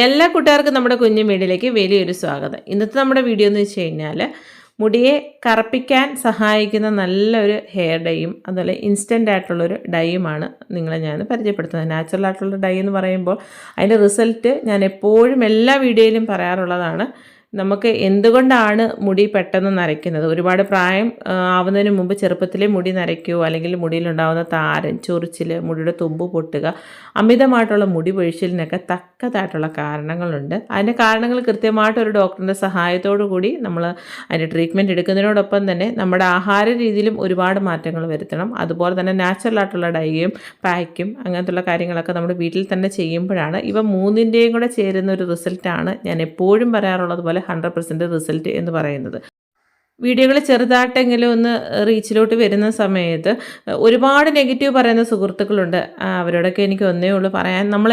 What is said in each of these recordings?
എല്ലാ കൂട്ടുകാർക്കും നമ്മുടെ കുഞ്ഞു വീഡിയോയിലേക്ക് വലിയൊരു സ്വാഗതം. ഇന്നത്തെ നമ്മുടെ വീഡിയോ എന്ന് വെച്ച് കഴിഞ്ഞാൽ മുടിയെ കറുപ്പിക്കാൻ സഹായിക്കുന്ന നല്ലൊരു ഹെയർ ഡൈയും അതുപോലെ ഇൻസ്റ്റൻ്റ് ആയിട്ടുള്ളൊരു ഡൈയുമാണ് നിങ്ങളെ ഞാൻ പരിചയപ്പെടുത്തുന്നത്. നാച്ചുറൽ ആയിട്ടുള്ള ഡൈ എന്ന് പറയുമ്പോൾ അതിൻ്റെ റിസൾട്ട് ഞാൻ എപ്പോഴും എല്ലാ വീഡിയോയിലും പറയാറുള്ളതാണ്. നമുക്ക് എന്തുകൊണ്ടാണ് മുടി പെട്ടെന്ന് നരയ്ക്കുന്നത്? ഒരുപാട് പ്രായം ആവുന്നതിന് മുമ്പ് ചെറുപ്പത്തിലെ മുടി നരയ്ക്കുകയോ അല്ലെങ്കിൽ മുടിയിലുണ്ടാകുന്ന താരൻ, ചൊറിച്ചിൽ, മുടിയുടെ തുമ്പ് പൊട്ടുക, അമിതമായിട്ടുള്ള മുടി പൊഴിച്ചിലിനൊക്കെ തക്കതായിട്ടുള്ള കാരണങ്ങളുണ്ട്. അതിൻ്റെ കാരണങ്ങൾ കൃത്യമായിട്ട് ഒരു ഡോക്ടറിൻ്റെ സഹായത്തോടു കൂടി നമ്മൾ അതിൻ്റെ ട്രീറ്റ്മെൻറ്റ് എടുക്കുന്നതിനോടൊപ്പം തന്നെ നമ്മുടെ ആഹാര രീതിയിലും ഒരുപാട് മാറ്റങ്ങൾ വരുത്തണം. അതുപോലെ തന്നെ നാച്ചുറൽ ആയിട്ടുള്ള ഡൈയും പാക്കും അങ്ങനത്തുള്ള കാര്യങ്ങളൊക്കെ നമ്മുടെ വീട്ടിൽ തന്നെ ചെയ്യുമ്പോഴാണ് ഇവ മൂന്നിൻ്റെയും കൂടെ ചേരുന്ന ഒരു റിസൾട്ടാണ് ഞാൻ എപ്പോഴും പറയാറുള്ളത് പോലെ 100% റിസൾട്ട് എന്ന് പറയുന്നത്. വീഡിയോകൾ ചെറുതായിട്ടെങ്കിലും ഒന്ന് റീച്ചിലോട്ട് വരുന്ന സമയത്ത് ഒരുപാട് നെഗറ്റീവ് പറയുന്ന സുഹൃത്തുക്കളുണ്ട്. അവരോടൊക്കെ എനിക്ക് ഒന്നേ ഉള്ളൂ പറയാൻ, നമ്മൾ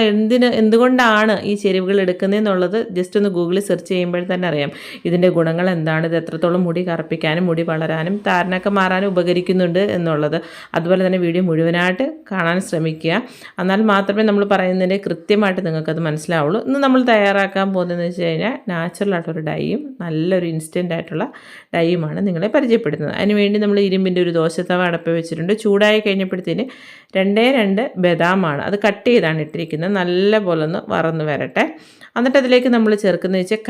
എന്തുകൊണ്ടാണ് ഈ ചേരുവകൾ എടുക്കുന്നതെന്നുള്ളത് ജസ്റ്റ് ഒന്ന് ഗൂഗിളിൽ സെർച്ച് ചെയ്യുമ്പോൾ തന്നെ അറിയാം ഇതിൻ്റെ ഗുണങ്ങൾ എന്താണ്, ഇത് എത്രത്തോളം മുടി കറുപ്പിക്കാനും മുടി വളരാനും താരനൊക്കെ മാറാനും ഉപകരിക്കുന്നുണ്ട് എന്നുള്ളത്. അതുപോലെ തന്നെ വീഡിയോ മുഴുവനായിട്ട് കാണാൻ ശ്രമിക്കുക. എന്നാൽ മാത്രമേ നമ്മൾ പറയുന്നതിൻ്റെ കൃത്യമായിട്ട് നിങ്ങൾക്കത് മനസ്സിലാവുള്ളൂ. ഇന്ന് നമ്മൾ തയ്യാറാക്കാൻ പോകുന്നതെന്ന് വെച്ച് കഴിഞ്ഞാൽ നാച്ചുറൽ ആയിട്ടൊരു ഡൈയും നല്ലൊരു ഇൻസ്റ്റൻ്റ് ആയിട്ടുള്ള ഡൈ ാണ് നിങ്ങളെ പരിചയപ്പെടുത്തുന്നത്. അതിനുവേണ്ടി നമ്മൾ ഇരുമ്പിൻ്റെ ഒരു ദോശത്തവ അടപ്പ് വെച്ചിട്ടുണ്ട്. ചൂടായി കഴിഞ്ഞപ്പോഴത്തേന് 2 ബദാമാണ്, അത് കട്ട് ചെയ്താണ് ഇട്ടിരിക്കുന്നത്. നല്ല പോലെ ഒന്ന് വറന്ന് വരട്ടെ. എന്നിട്ട് അതിലേക്ക് നമ്മൾ ചേർക്കുന്നത് വെച്ചാൽ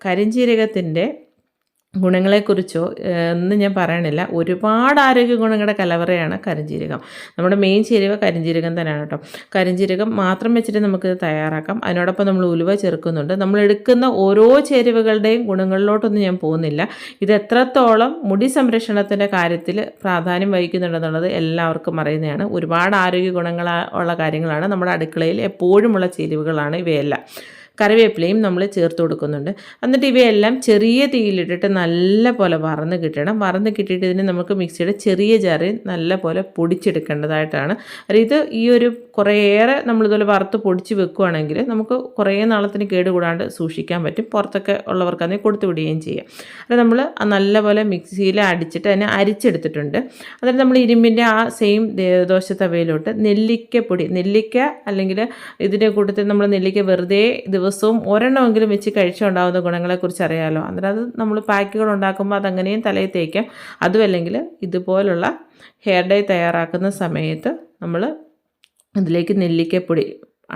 കരിഞ്ജീരകത്തിൻ്റെ ഗുണങ്ങളെക്കുറിച്ചോ ഒന്നും ഞാൻ പറയണില്ല. ഒരുപാട് ആരോഗ്യ ഗുണങ്ങളുടെ കലവറയാണ് കരിഞ്ജീരകം. നമ്മുടെ മെയിൻ ചേരുവ കരിഞ്ജീരകം തന്നെയാണ് കേട്ടോ. കരിഞ്ജീരകം മാത്രം വെച്ചിട്ട് നമുക്കിത് തയ്യാറാക്കാം. അതിനോടൊപ്പം നമ്മൾ ഉലുവ ചേർക്കുന്നുണ്ട്. നമ്മൾ എടുക്കുന്ന ഓരോ ചേരുവകളുടെയും ഗുണങ്ങളിലോട്ടൊന്നും ഞാൻ പോകുന്നില്ല. ഇത് എത്രത്തോളം മുടി സംരക്ഷണത്തിൻ്റെ കാര്യത്തിൽ പ്രാധാന്യം വഹിക്കുന്നുണ്ടെന്നുള്ളത് എല്ലാവർക്കും അറിയുന്നതാണ്. ഒരുപാട് ആരോഗ്യ ഗുണങ്ങളുള്ള കാര്യങ്ങളാണ്. നമ്മുടെ അടുക്കളയിൽ എപ്പോഴുമുള്ള ചേരുവകളാണ് ഇവയെല്ലാം. കറിവേപ്പിലയും നമ്മൾ ചേർത്ത് കൊടുക്കുന്നുണ്ട്. എന്നിട്ട് ഇവയെല്ലാം ചെറിയ തീയിലിട്ടിട്ട് നല്ല പോലെ വറന്ന് കിട്ടണം. വറന്ന് കിട്ടിയിട്ട് ഇതിന് നമുക്ക് മിക്സിയുടെ ചെറിയ ജാറിൽ നല്ല പോലെ പൊടിച്ചെടുക്കേണ്ടതായിട്ടാണ്. ഇത് ഈ ഒരു കുറേയേറെ നമ്മളിതുപോലെ വറുത്ത് പൊടിച്ച് വെക്കുകയാണെങ്കിൽ നമുക്ക് കുറേ നാളത്തിന് കേടുകൂടാണ്ട് സൂക്ഷിക്കാൻ പറ്റും. പുറത്തൊക്കെ ഉള്ളവർക്ക് അതിനെ കൊടുത്തു വിടുകയും ചെയ്യാം. അത് നമ്മൾ നല്ലപോലെ മിക്സിയിൽ അടിച്ചിട്ട് അതിനെ അരിച്ചെടുത്തിട്ടുണ്ട്. എന്നിട്ട് നമ്മൾ ഇരുമ്പിൻ്റെ ആ സെയിം ദോശ തവയിലോട്ട് നെല്ലിക്ക അല്ലെങ്കിൽ ഇതിൻ്റെ കൂട്ടത്തിൽ നമ്മൾ നെല്ലിക്ക വെറുതെ ദിവസവും ഒരെണ്ണമെങ്കിലും വെച്ച് കഴിച്ചുണ്ടാകുന്ന ഗുണങ്ങളെക്കുറിച്ച് അറിയാമല്ലോ. അന്നേരം അത് നമ്മൾ പാക്കുകൾ ഉണ്ടാക്കുമ്പോൾ അതങ്ങനെയും തലയിൽ തേക്കാം. അതുമല്ലെങ്കിൽ ഇതുപോലുള്ള ഹെയർ ഡൈ തയ്യാറാക്കുന്ന സമയത്ത് നമ്മൾ ഇതിലേക്ക് നെല്ലിക്കപ്പൊടി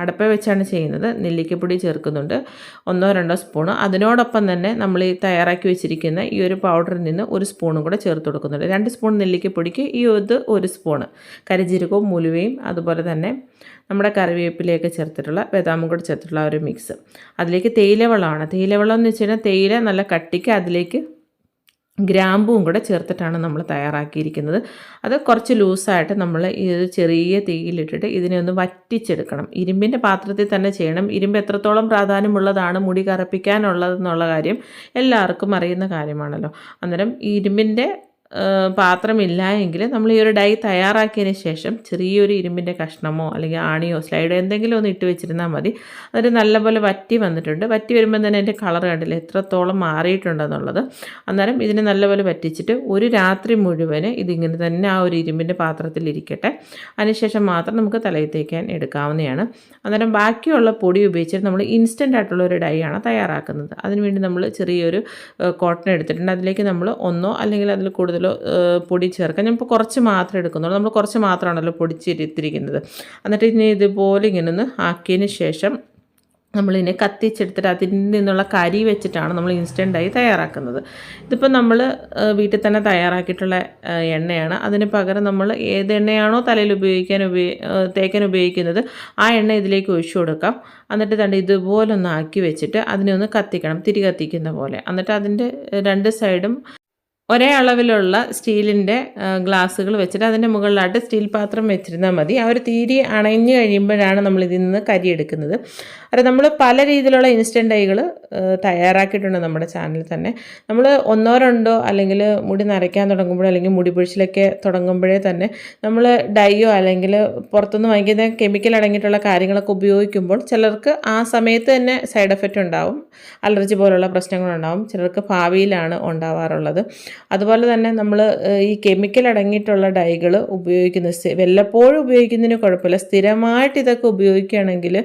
അടപ്പ വെച്ചാണ് ചെയ്യുന്നത്. നെല്ലിക്കപ്പൊടി ചേർക്കുന്നുണ്ട് 1-2 സ്പൂണ്. അതിനോടൊപ്പം തന്നെ നമ്മൾ ഈ തയ്യാറാക്കി വെച്ചിരിക്കുന്ന ഈ ഒരു പൗഡറിൽ നിന്ന് 1 സ്പൂണും കൂടെ ചേർത്ത് കൊടുക്കുന്നുണ്ട്. 2 സ്പൂൺ നെല്ലിക്കപ്പൊടിക്ക് ഈ 1 സ്പൂണ് കരിഞ്ജീരകവും ഉലുവയും അതുപോലെ തന്നെ നമ്മുടെ കറിവേപ്പിലയൊക്കെ ചേർത്തിട്ടുള്ള ബദാമും കൂടെ ചേർത്തിട്ടുള്ള ഒരു മിക്സ്. അതിലേക്ക് തേയിലവെള്ളമാണ്. തേയിലവെള്ളം എന്ന് വെച്ച് കഴിഞ്ഞാൽ തേയില നല്ല കട്ടിക്ക് അതിലേക്ക് ഗ്രാമ്പും കൂടെ ചേർത്തിട്ടാണ് നമ്മൾ തയ്യാറാക്കിയിരിക്കുന്നത്. അത് കുറച്ച് ലൂസായിട്ട് നമ്മൾ ഇത് ചെറിയ തീയിലിട്ടിട്ട് ഇതിനെ ഒന്ന് വറ്റിച്ചെടുക്കണം. ഇരുമ്പിൻ്റെ പാത്രത്തിൽ തന്നെ ചെയ്യണം. ഇരുമ്പ് എത്രത്തോളം പ്രാധാന്യമുള്ളതാണ് മുടി കറുപ്പിക്കാനുള്ളതെന്നുള്ള കാര്യം എല്ലാവർക്കും അറിയുന്ന കാര്യമാണല്ലോ. അന്നേരം ഇരുമ്പിൻ്റെ പാത്രമില്ല എങ്കിൽ നമ്മൾ ഈ ഒരു ഡൈ തയ്യാറാക്കിയതിന് ശേഷം ചെറിയൊരു ഇരുമ്പിൻ്റെ കഷ്ണമോ അല്ലെങ്കിൽ ആണിയോ സ്ലൈഡോ എന്തെങ്കിലും ഒന്ന് ഇട്ട് വെച്ചിരുന്നാൽ മതി. അതിന് നല്ലപോലെ വറ്റി വന്നിട്ടുണ്ട്. വറ്റി വരുമ്പോൾ തന്നെ അതിൻ്റെ കളർ കണ്ടില്ല എത്രത്തോളം മാറിയിട്ടുണ്ടെന്നുള്ളത്. അന്നേരം ഇതിനെ നല്ലപോലെ വറ്റിച്ചിട്ട് ഒരു രാത്രി മുഴുവന് ഇതിങ്ങനെ തന്നെ ആ ഒരു ഇരുമ്പിൻ്റെ പാത്രത്തിൽ ഇരിക്കട്ടെ. അതിനുശേഷം മാത്രം നമുക്ക് തലയിൽ തേക്കാൻ എടുക്കാവുന്നതാണ്. അന്നേരം ബാക്കിയുള്ള പൊടി ഉപയോഗിച്ചിട്ട് നമ്മൾ ഇൻസ്റ്റൻ്റ് ആയിട്ടുള്ള ഒരു ഡൈ ആണ് തയ്യാറാക്കുന്നത്. അതിനുവേണ്ടി നമ്മൾ ചെറിയൊരു കോട്ടൺ എടുത്തിട്ടുണ്ട്. അതിലേക്ക് നമ്മൾ ഒന്നോ അല്ലെങ്കിൽ അതിൽ കൂടുതൽ പൊടി ചേർക്കാം. ഞാൻ ഇപ്പോൾ കുറച്ച് മാത്രമേ എടുക്കുന്നുള്ളൂ. നമ്മൾ കുറച്ച് മാത്രമാണല്ലോ പൊടിച്ചിരിക്കുന്നത്. എന്നിട്ട് ഇനി ഇതുപോലെ ഇങ്ങനെ ഒന്ന് ആക്കിയതിന് ശേഷം നമ്മളിതിനെ കത്തിച്ചെടുത്തിട്ട് അതിൽ നിന്നുള്ള കരി വെച്ചിട്ടാണ് നമ്മൾ ഇൻസ്റ്റൻ്റായി തയ്യാറാക്കുന്നത്. ഇതിപ്പോൾ നമ്മൾ വീട്ടിൽ തന്നെ തയ്യാറാക്കിയിട്ടുള്ള എണ്ണയാണ്. അതിന് പകരം നമ്മൾ ഏത് എണ്ണയാണോ തലയിൽ തേക്കാൻ ഉപയോഗിക്കുന്നത് ആ എണ്ണ ഇതിലേക്ക് ഒഴിച്ചു കൊടുക്കാം. എന്നിട്ട് തന്നെ ഇതുപോലെ ഒന്ന് ആക്കി വെച്ചിട്ട് അതിനെ ഒന്ന് കത്തിക്കണം, തിരി കത്തിക്കുന്ന പോലെ. എന്നിട്ട് അതിൻ്റെ 2 സൈഡും ഒരേ അളവിലുള്ള സ്റ്റീലിൻ്റെ ഗ്ലാസ്സുകൾ വെച്ചിട്ട് അതിൻ്റെ മുകളിലായിട്ട് സ്റ്റീൽ പാത്രം വെച്ചിരുന്നാൽ മതി. ആ ഒരു തീരി അണഞ്ഞു കഴിയുമ്പോഴാണ് നമ്മൾ ഇതിൽ നിന്ന് കരി എടുക്കുന്നത്. അത് നമ്മൾ പല രീതിയിലുള്ള ഇൻസ്റ്റൻ്റ് ഡൈകൾ തയ്യാറാക്കിയിട്ടുണ്ട് നമ്മുടെ ചാനലിൽ തന്നെ. നമ്മൾ 1-2 അല്ലെങ്കിൽ മുടി നരയ്ക്കാൻ തുടങ്ങുമ്പോഴോ അല്ലെങ്കിൽ മുടി പൊഴിച്ചിലൊക്കെ തുടങ്ങുമ്പോഴേ തന്നെ നമ്മൾ ഡൈയോ അല്ലെങ്കിൽ പുറത്തുനിന്ന് വാങ്ങിക്കുന്ന കെമിക്കൽ അടങ്ങിയിട്ടുള്ള കാര്യങ്ങളൊക്കെ ഉപയോഗിക്കുമ്പോൾ ചിലർക്ക് ആ സമയത്ത് തന്നെ സൈഡ് എഫക്റ്റ് ഉണ്ടാവും, അലർജി പോലുള്ള പ്രശ്നങ്ങളുണ്ടാവും. ചിലർക്ക് ഭാവിയിലാണ് ഉണ്ടാവാറുള്ളത്. അതുപോലെ തന്നെ നമ്മൾ ഈ കെമിക്കൽ അടങ്ങിയിട്ടുള്ള ഡൈകൾ വല്ലപ്പോഴും ഉപയോഗിക്കുന്നതിന് കുഴപ്പമില്ല. സ്ഥിരമായിട്ട് ഇതൊക്കെ ഉപയോഗിക്കുകയാണെങ്കിൽ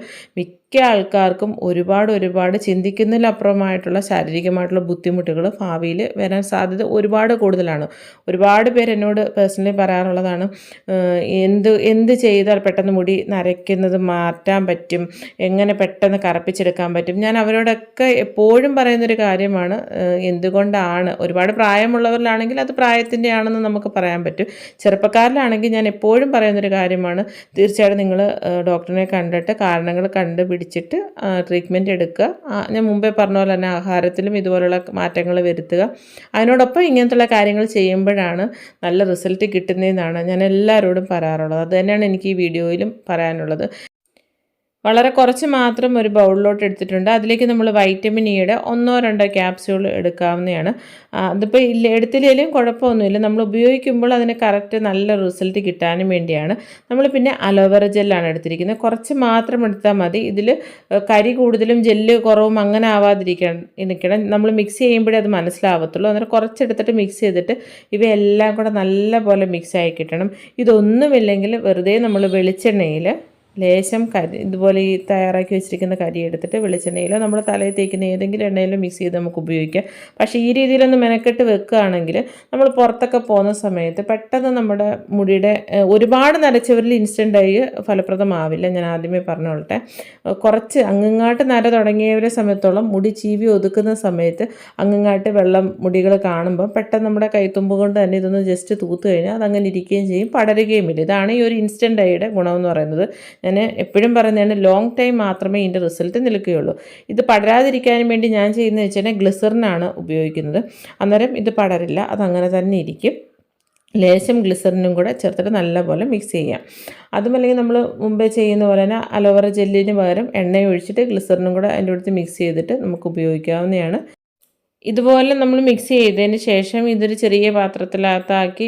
ആൾക്കാർക്കും ഒരുപാട് ചിന്തിക്കുന്നതിലപ്പുറമായിട്ടുള്ള ശാരീരികമായിട്ടുള്ള ബുദ്ധിമുട്ടുകൾ ഭാവിയിൽ വരാൻ സാധ്യത ഒരുപാട് കൂടുതലാണ്. ഒരുപാട് പേര് എന്നോട് പേഴ്സണലി പറയാറുള്ളതാണ്, എന്ത് ചെയ്താൽ പെട്ടെന്ന് മുടി നരയ്ക്കുന്നത് മാറ്റാൻ പറ്റും, എങ്ങനെ പെട്ടെന്ന് കറുപ്പിച്ചെടുക്കാൻ പറ്റും. ഞാൻ അവരോടൊക്കെ എപ്പോഴും പറയുന്നൊരു കാര്യമാണ്, എന്തുകൊണ്ടാണ്, ഒരുപാട് പ്രായമുള്ളവരിലാണെങ്കിൽ അത് പ്രായത്തിൻ്റെ ആണെന്ന് നമുക്ക് പറയാൻ പറ്റും. ചെറുപ്പക്കാരിലാണെങ്കിൽ ഞാൻ എപ്പോഴും പറയുന്നൊരു കാര്യമാണ്, തീർച്ചയായിട്ടും നിങ്ങൾ ഡോക്ടറിനെ കണ്ടിട്ട് കാരണങ്ങൾ കണ്ടുപിടിച്ചിട്ട് ട്രീറ്റ്മെൻറ്റ് എടുക്കുക. ഞാൻ മുമ്പേ പറഞ്ഞ പോലെ തന്നെ ആഹാരത്തിലും ഇതുപോലുള്ള മാറ്റങ്ങൾ വരുത്തുക. അതിനോടൊപ്പം ഇങ്ങനത്തുള്ള കാര്യങ്ങൾ ചെയ്യുമ്പോഴാണ് നല്ല റിസൾട്ട് കിട്ടുന്നതെന്നാണ് ഞാൻ എല്ലാവരോടും പറയാറുള്ളത്. അത് തന്നെയാണ് എനിക്ക് ഈ വീഡിയോയിലും പറയാനുള്ളത്. വളരെ കുറച്ച് മാത്രം ഒരു ബൗളിലോട്ട് എടുത്തിട്ടുണ്ട്. അതിലേക്ക് നമ്മൾ വൈറ്റമിൻ ഇയുടെ 1-2 ക്യാപ്സ്യൂൾ എടുക്കാവുന്നതാണ്. അതിപ്പോൾ എടുത്തില്ലെങ്കിലും കുഴപ്പമൊന്നുമില്ല. നമ്മൾ ഉപയോഗിക്കുമ്പോൾ അതിന് കറക്റ്റ് നല്ല റിസൾട്ട് കിട്ടാനും വേണ്ടിയാണ്. നമ്മൾ പിന്നെ അലോവേറ ജെല്ലാണ് എടുത്തിരിക്കുന്നത്. കുറച്ച് മാത്രം എടുത്താൽ മതി. ഇതിൽ കരി കൂടുതലും ജെല്ല് കുറവും അങ്ങനെ നിൽക്കണം. നമ്മൾ മിക്സ് ചെയ്യുമ്പോഴേ അത് മനസ്സിലാവത്തുള്ളൂ. അന്നേരം കുറച്ചെടുത്തിട്ട് മിക്സ് ചെയ്തിട്ട് ഇവയെല്ലാം കൂടെ നല്ല പോലെ മിക്സായി കിട്ടണം. ഇതൊന്നുമില്ലെങ്കിൽ വെറുതെ നമ്മൾ വെളിച്ചെണ്ണയിൽ ലേശം ഇതുപോലെ ഈ തയ്യാറാക്കി വെച്ചിരിക്കുന്ന കരി എടുത്തിട്ട് വെളിച്ചെണ്ണയിലോ നമ്മൾ തലയിൽ തേക്കുന്ന ഏതെങ്കിലും എണ്ണയിലോ മിക്സ് ചെയ്ത് നമുക്ക് ഉപയോഗിക്കാം. പക്ഷേ ഈ രീതിയിലൊന്ന് മെനക്കെട്ട് വെക്കുകയാണെങ്കിൽ നമ്മൾ പുറത്തൊക്കെ പോകുന്ന സമയത്ത് പെട്ടെന്ന് നമ്മുടെ മുടിയുടെ ഒരുപാട് നരച്ചവരിൽ ഇൻസ്റ്റൻ്റായി ഫലപ്രദമാവില്ല. ഞാൻ ആദ്യമേ പറഞ്ഞോളട്ടെ, കുറച്ച് അങ്ങങ്ങാട്ട് നര തുടങ്ങിയവരെ സമയത്തോളം മുടി ചീവി ഒതുക്കുന്ന സമയത്ത് അങ്ങങ്ങാട്ട് വെള്ളം മുടികൾ കാണുമ്പോൾ പെട്ടെന്ന് നമ്മുടെ കൈത്തുമ്പ് കൊണ്ട് തന്നെ ഇതൊന്ന് ജസ്റ്റ് തൂത്ത് കഴിഞ്ഞാൽ അതങ്ങനെ ഇരിക്കുകയും ചെയ്യും, പടരുകയുമില്ല. ഇതാണ് ഈ ഒരു ഇൻസ്റ്റൻ്റ് ഡൈയുടെ ഗുണമെന്ന് പറയുന്നത്. ഞാൻ എപ്പോഴും പറയുന്നതാണ്, ലോങ് ടൈം മാത്രമേ ഇതിൻ്റെ റിസൾട്ട് നിൽക്കുകയുള്ളൂ. ഇത് പടരാതിരിക്കാനും വേണ്ടി ഞാൻ ചെയ്യുന്നത് വെച്ചാൽ ഗ്ലിസറിനാണ് ഉപയോഗിക്കുന്നത്. അന്നേരം ഇത് പടരില്ല, അതങ്ങനെ തന്നെ ഇരിക്കും. ലേശം ഗ്ലിസറിനും കൂടെ ചേർത്തിട്ട് നല്ലപോലെ മിക്സ് ചെയ്യാം. അതുമല്ലെങ്കിൽ നമ്മൾ മുമ്പേ ചെയ്യുന്ന പോലെ തന്നെ അലോവേറ ജെല്ലിന് പകരം എണ്ണ ഒഴിച്ചിട്ട് ഗ്ലിസറിനും കൂടെ അതിൻ്റെ അടുത്ത് മിക്സ് ചെയ്തിട്ട് നമുക്ക് ഉപയോഗിക്കാവുന്നതാണ്. ഇതുപോലെ നമ്മൾ മിക്സ് ചെയ്തതിന് ശേഷം ഇതൊരു ചെറിയ പാത്രത്തിനകത്താക്കി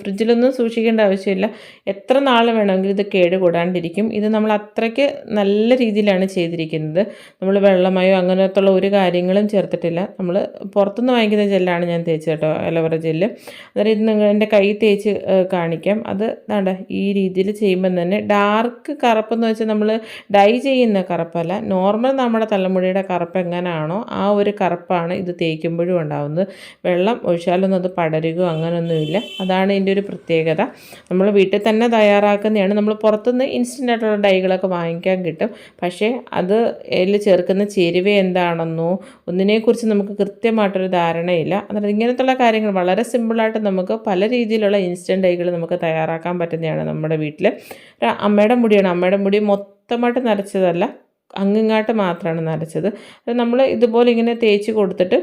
ഫ്രിഡ്ജിലൊന്നും സൂക്ഷിക്കേണ്ട ആവശ്യമില്ല. എത്ര നാൾ വേണമെങ്കിലും ഇത് കേടുകൂടാണ്ടിരിക്കും. ഇത് നമ്മൾ അത്രയ്ക്ക് നല്ല രീതിയിലാണ് ചെയ്തിരിക്കുന്നത്. നമ്മൾ വെള്ളമയോ അങ്ങനത്തുള്ള ഒരു കാര്യങ്ങളും ചേർത്തിട്ടില്ല. നമ്മൾ പുറത്തുനിന്ന് വാങ്ങിക്കുന്ന ജെല്ലാണ് ഞാൻ തേച്ചത് കേട്ടോ, അലോവേറ ജെല്ല്. അന്നേരം ഇത് എൻ്റെ കൈ തേച്ച് കാണിക്കാം. അത് വേണ്ട ഈ രീതിയിൽ ചെയ്യുമ്പം തന്നെ ഡാർക്ക് കറുപ്പെന്ന് വെച്ചാൽ നമ്മൾ ഡൈ ചെയ്യുന്ന കറുപ്പല്ല, നോർമൽ നമ്മുടെ തലമുടിയുടെ കറുപ്പ് എങ്ങനെയാണോ ആ ഒരു കറുപ്പാണ് ഇത് തേക്കുമ്പോഴും ഉണ്ടാകുന്നത്. വെള്ളം ഒഴിച്ചാലൊന്നും അത് പടരുകയോ അങ്ങനെയൊന്നുമില്ല. അതാണ് ഇതിൻ്റെ ഒരു പ്രത്യേകത. നമ്മൾ വീട്ടിൽ തന്നെ തയ്യാറാക്കുന്നതാണ്. നമ്മൾ പുറത്തുനിന്ന് ഇൻസ്റ്റൻ്റ് ആയിട്ടുള്ള ഡൈകളൊക്കെ വാങ്ങിക്കാൻ കിട്ടും. പക്ഷേ അത് അതിൽ ചേർക്കുന്ന ചേരുവ എന്താണെന്നോ ഒന്നിനെക്കുറിച്ച് നമുക്ക് കൃത്യമായിട്ടൊരു ധാരണയില്ല. അന്നേരം ഇങ്ങനത്തുള്ള കാര്യങ്ങൾ വളരെ സിമ്പിളായിട്ട് നമുക്ക് പല രീതിയിലുള്ള ഇൻസ്റ്റൻ്റ് ഡൈകൾ നമുക്ക് തയ്യാറാക്കാൻ പറ്റുന്നതാണ്. നമ്മുടെ വീട്ടിൽ അമ്മയുടെ മുടിയാണ്, അമ്മയുടെ മുടി മൊത്തമായിട്ട് നരച്ചതല്ല, അങ്ങങ്ങാട്ട് മാത്രമാണ് നരച്ചത്. നമ്മൾ ഇതുപോലെ ഇങ്ങനെ തേച്ച് കൊടുത്തിട്ട്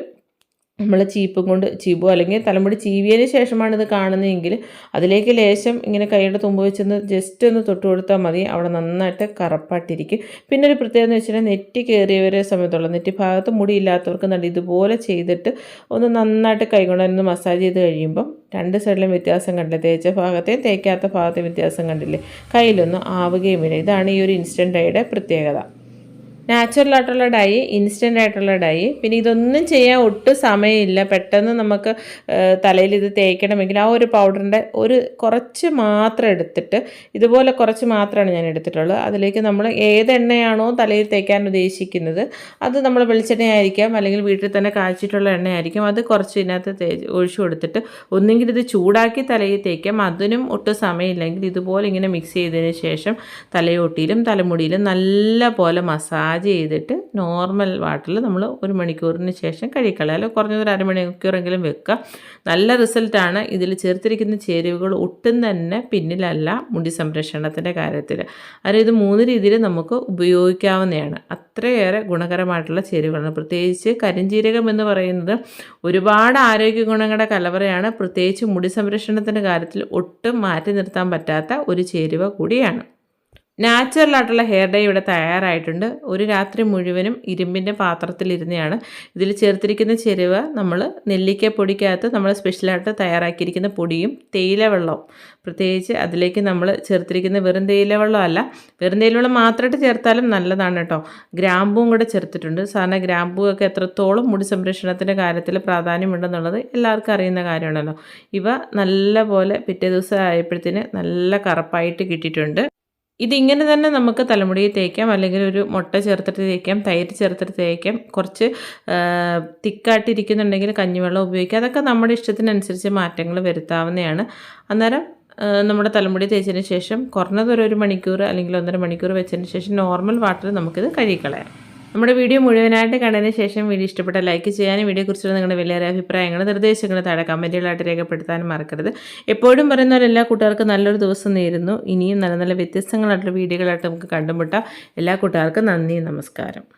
നമ്മൾ ചീപ്പോ അല്ലെങ്കിൽ തലമുടി ചീവിയതിന് ശേഷമാണ് ഇത് കാണുന്നതെങ്കിൽ അതിലേക്ക് ലേശം ഇങ്ങനെ കൈയുടെ തുമ്പ് വെച്ചൊന്ന് ജസ്റ്റ് ഒന്ന് തൊട്ട് കൊടുത്താൽ മതി. അവിടെ നന്നായിട്ട് കറുപ്പായിട്ടിരിക്കും. പിന്നെ ഒരു പ്രത്യേകത എന്ന് വെച്ചാൽ നെറ്റി കയറിയവരെ സമയത്തുള്ള നെറ്റി ഭാഗത്ത് മുടിയില്ലാത്തവർക്ക് നല്ല ഇതുപോലെ ചെയ്തിട്ട് ഒന്ന് നന്നായിട്ട് കൈകൊണ്ടൊന്ന് മസാജ് ചെയ്ത് കഴിയുമ്പം രണ്ട് സൈഡിലും വ്യത്യാസം കണ്ടില്ലേ, തേച്ച ഭാഗത്തെയും തേക്കാത്ത ഭാഗത്തെയും വ്യത്യാസം കണ്ടില്ലേ, കയ്യിലൊന്നും ആവുകയുമില്ല. ഇതാണ് ഈ ഒരു ഇൻസ്റ്റൻ്റ് ഡൈയുടെ പ്രത്യേകത. നാച്ചുറലായിട്ടുള്ള ഡൈ, ഇൻസ്റ്റൻ്റ് ആയിട്ടുള്ള ഡൈ. പിന്നെ ഇതൊന്നും ചെയ്യാൻ ഒട്ടും സമയമില്ല. പെട്ടെന്ന് നമുക്ക് തലയിൽ ഇത് തേക്കണമെങ്കിൽ ആ ഒരു പൗഡറിൻ്റെ ഒരു കുറച്ച് മാത്രം എടുത്തിട്ട്, ഇതുപോലെ കുറച്ച് മാത്രമാണ് ഞാൻ എടുത്തിട്ടുള്ളത്. അതിലേക്ക് നമ്മൾ ഏത് എണ്ണയാണോ തലയിൽ തേക്കാൻ ഉദ്ദേശിക്കുന്നത്, അത് നമ്മൾ വെളിച്ചെണ്ണയായിരിക്കാം അല്ലെങ്കിൽ വീട്ടിൽ തന്നെ കാച്ചിട്ടുള്ള എണ്ണയായിരിക്കും, അത് കുറച്ച് ഇതിനകത്ത് ഒഴിച്ചു കൊടുത്തിട്ട് ഒന്നെങ്കിൽ ഇത് ചൂടാക്കി തലയിൽ തേക്കാം. അതിനും ഒട്ടും സമയമില്ലെങ്കിൽ ഇതുപോലെ ഇങ്ങനെ മിക്സ് ചെയ്തതിന് ശേഷം തലയോട്ടിയിലും തലമുടിയിലും നല്ല പോലെ മസാജ് ചെയ്തിട്ട് നോർമൽ വാട്ടറിൽ നമ്മൾ 1 മണിക്കൂറിന് ശേഷം കഴുകിക്കളയാം. അല്ലെങ്കിൽ കുറഞ്ഞൊരു അരമണിക്കൂറെങ്കിലും വെക്കുക. നല്ല റിസൾട്ടാണ്. ഇതിൽ ചേർത്തിരിക്കുന്ന ചേരുവകൾ ഒട്ടും തന്നെ പിന്നിലല്ല മുടി സംരക്ഷണത്തിൻ്റെ കാര്യത്തിൽ. അത് ഇത് 3 രീതിയിൽ നമുക്ക് ഉപയോഗിക്കാവുന്നതാണ്. അത്രയേറെ ഗുണകരമായിട്ടുള്ള ചേരുവകളാണ്. പ്രത്യേകിച്ച് കരിഞ്ജീരകം എന്ന് പറയുന്നത് ഒരുപാട് ആരോഗ്യ ഗുണങ്ങളുടെ കലവറയാണ്. പ്രത്യേകിച്ച് മുടി സംരക്ഷണത്തിൻ്റെ കാര്യത്തിൽ ഒട്ടും മാറ്റി നിർത്താൻ പറ്റാത്ത ഒരു ചേരുവ കൂടിയാണ്. നാച്ചുറലായിട്ടുള്ള ഹെയർ ഡൈ ഇവിടെ തയ്യാറായിട്ടുണ്ട്. ഒരു രാത്രി മുഴുവനും ഇരുമ്പിൻ്റെ പാത്രത്തിലിരുന്നെയാണ്. ഇതിൽ ചേർത്തിരിക്കുന്ന ചേരുവ നമ്മൾ നെല്ലിക്കപ്പൊടിക്കകത്ത് നമ്മൾ സ്പെഷ്യലായിട്ട് തയ്യാറാക്കിയിരിക്കുന്ന പൊടിയും തേയില വെള്ളവും, പ്രത്യേകിച്ച് അതിലേക്ക് നമ്മൾ ചേർത്തിരിക്കുന്ന വെറും തേയില വെള്ളമല്ല, വെറും തേയില വെള്ളം മാത്രമായിട്ട് ചേർത്താലും നല്ലതാണ് കേട്ടോ. ഗ്രാമ്പൂവും കൂടെ ചേർത്തിട്ടുണ്ട്. സാധാരണ ഗ്രാമ്പൂവൊക്കെ എത്രത്തോളം മുടി സംരക്ഷണത്തിൻ്റെ കാര്യത്തിൽ പ്രാധാന്യമുണ്ടെന്നുള്ളത് എല്ലാവർക്കും അറിയുന്ന കാര്യമാണല്ലോ. ഇവ നല്ല പോലെ പിറ്റേ ദിവസം ആയപ്പോഴത്തേന് നല്ല കറുപ്പായിട്ട് കിട്ടിയിട്ടുണ്ട്. ഇതിങ്ങനെ തന്നെ നമുക്ക് തലമുടിയിൽ തേക്കാം, അല്ലെങ്കിൽ ഒരു മുട്ട ചേർത്തിട്ട് തേക്കാം, തൈര് ചേർത്തിട്ട് തേക്കാം, കുറച്ച് തിക്കായിട്ടിരിക്കുന്നുണ്ടെങ്കിൽ കഞ്ഞിവെള്ളം ഉപയോഗിക്കാം. അതൊക്കെ നമ്മുടെ ഇഷ്ടത്തിനനുസരിച്ച് മാറ്റങ്ങൾ വരുത്താവുന്നതാണ്. അന്നേരം നമ്മുടെ തലമുടി തേച്ചതിന് ശേഷം കുറഞ്ഞതൊരു മണിക്കൂർ അല്ലെങ്കിൽ 1.5 മണിക്കൂർ വെച്ചതിന് ശേഷം നോർമൽ വാട്ടർ നമുക്കിത് കഴുകിക്കളയാം. നമ്മുടെ വീഡിയോ മുഴുവനായിട്ട് കണ്ടതിന് ശേഷം വീഡിയോ ഇഷ്ടപ്പെട്ട ലൈക്ക് ചെയ്യാനും വീഡിയോയെക്കുറിച്ചുള്ള നിങ്ങളുടെ വിലയേറിയ അഭിപ്രായങ്ങൾ നിർദ്ദേശങ്ങൾ താഴെ കമൻറ്റുകളായിട്ട് രേഖപ്പെടുത്താനും മറക്കരുത്. എപ്പോഴും പറയുന്ന പോലെ എല്ലാ കൂട്ടുകാർക്കും നല്ലൊരു ദിവസം നേരുന്നു. ഇനിയും നല്ല നല്ല വ്യത്യസ്തങ്ങളായിട്ടുള്ള വീഡിയോകളായിട്ട് നമുക്ക് കണ്ടുമുട്ടാം. എല്ലാ കൂട്ടുകാർക്കും നന്ദി, നമസ്കാരം.